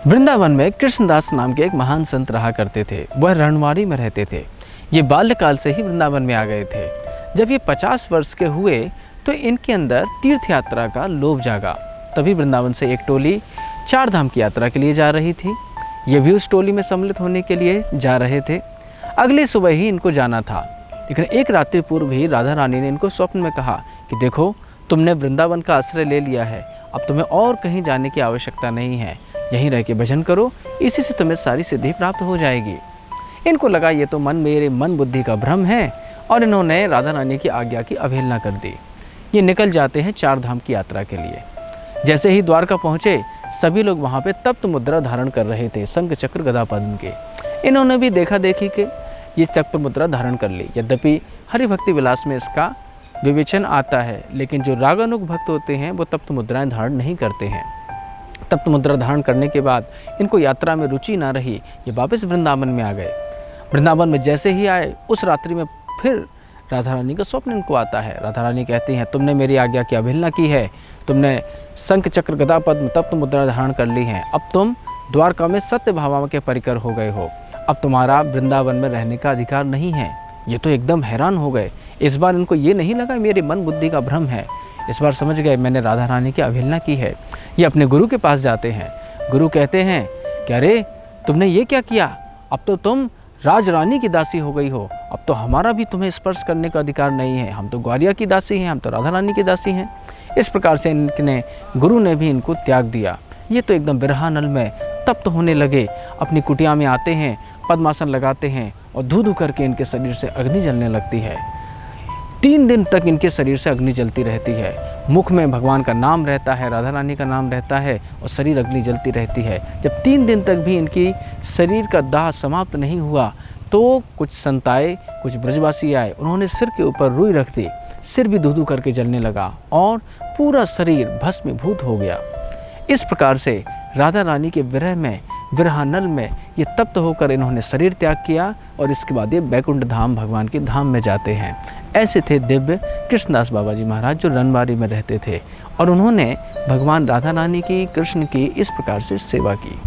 वृंदावन में कृष्णदास नाम के एक महान संत रहा करते थे। वह रणवाड़ी में रहते थे। ये बाल्यकाल से ही वृंदावन में आ गए थे। जब ये 50 वर्ष के हुए तो इनके अंदर तीर्थ यात्रा का लोभ जागा। तभी वृंदावन से एक टोली 4 धाम की यात्रा के लिए जा रही थी। ये भी उस टोली में सम्मिलित होने के लिए जा रहे थे। अगली सुबह ही इनको जाना था, लेकिन एक रात्रि पूर्व ही राधा रानी ने इनको स्वप्न में कहा कि देखो, तुमने वृंदावन का आश्रय ले लिया है, अब तुम्हें और कहीं जाने की आवश्यकता नहीं है। यहीं रह के भजन करो, इसी से तुम्हें सारी सिद्धि प्राप्त हो जाएगी। इनको लगा ये तो मेरे मन बुद्धि का भ्रम है, और इन्होंने राधा रानी की आज्ञा की अवहेलना कर दी। ये निकल जाते हैं 4 धाम की यात्रा के लिए। जैसे ही द्वारका पहुँचे, सभी लोग वहाँ पे तप्त मुद्रा धारण कर रहे थे, शंख चक्र गदा पद्म के। इन्होंने भी देखा देखी के ये चक्र मुद्रा धारण कर ली। यद्यपि हरिभक्ति विलास में इसका विवेचन आता है, लेकिन जो रागानुग भक्त होते हैं वो तप्त मुद्राएं धारण नहीं करते हैं। तप्त मुद्रा धारण करने के बाद इनको यात्रा में रुचि ना रही, ये वापस वृंदावन में आ गए। वृंदावन में जैसे ही आए, उस रात्रि में फिर राधा रानी का स्वप्न इनको आता है। राधा रानी कहती हैं, तुमने मेरी आज्ञा की अवहेलना की है, तुमने शंख चक्र गदा पद्म तप्त मुद्रा धारण कर ली है, अब तुम द्वारका में सत्य भावा के परिकर हो गए हो, अब तुम्हारा वृंदावन में रहने का अधिकार नहीं है। ये तो एकदम हैरान हो गए। इस बार इनको ये नहीं लगा मेरे मन बुद्धि का भ्रम है, इस बार समझ गए मैंने राधा रानी की अवहेलना की है। ये अपने गुरु के पास जाते हैं। गुरु कहते हैं कि अरे तुमने ये क्या किया, अब तो तुम राज रानी की दासी हो गई हो, अब तो हमारा भी तुम्हें स्पर्श करने का अधिकार नहीं है, हम तो ग्वालिया की दासी हैं, हम तो राधा रानी की दासी हैं। इस प्रकार से इनके गुरु ने भी इनको त्याग दिया। ये तो एकदम बिरहानल में तप्त होने लगे। अपनी कुटिया में आते हैं, पद्मासन लगाते हैं और धू धू करके इनके शरीर से अग्नि जलने लगती है। 3 दिन तक इनके शरीर से अग्नि जलती रहती है। मुख में भगवान का नाम रहता है, राधा रानी का नाम रहता है, और शरीर अग्नि जलती रहती है। जब 3 दिन तक भी इनकी शरीर का दाह समाप्त नहीं हुआ तो कुछ संत आए, कुछ ब्रजवासी आए, उन्होंने सिर के ऊपर रुई रख दी। सिर भी धू धू करके जलने लगा और पूरा शरीर भस्मीभूत हो गया। इस प्रकार से राधा रानी के विरह में, विरहानल में ये तप्त होकर इन्होंने शरीर त्याग किया, और इसके बाद ये बैकुंठ धाम, भगवान के धाम में जाते हैं। ऐसे थे दिव्य कृष्णदास बाबा जी महाराज, जो रणवाड़ी में रहते थे, और उन्होंने भगवान राधा रानी की, कृष्ण की इस प्रकार से सेवा की।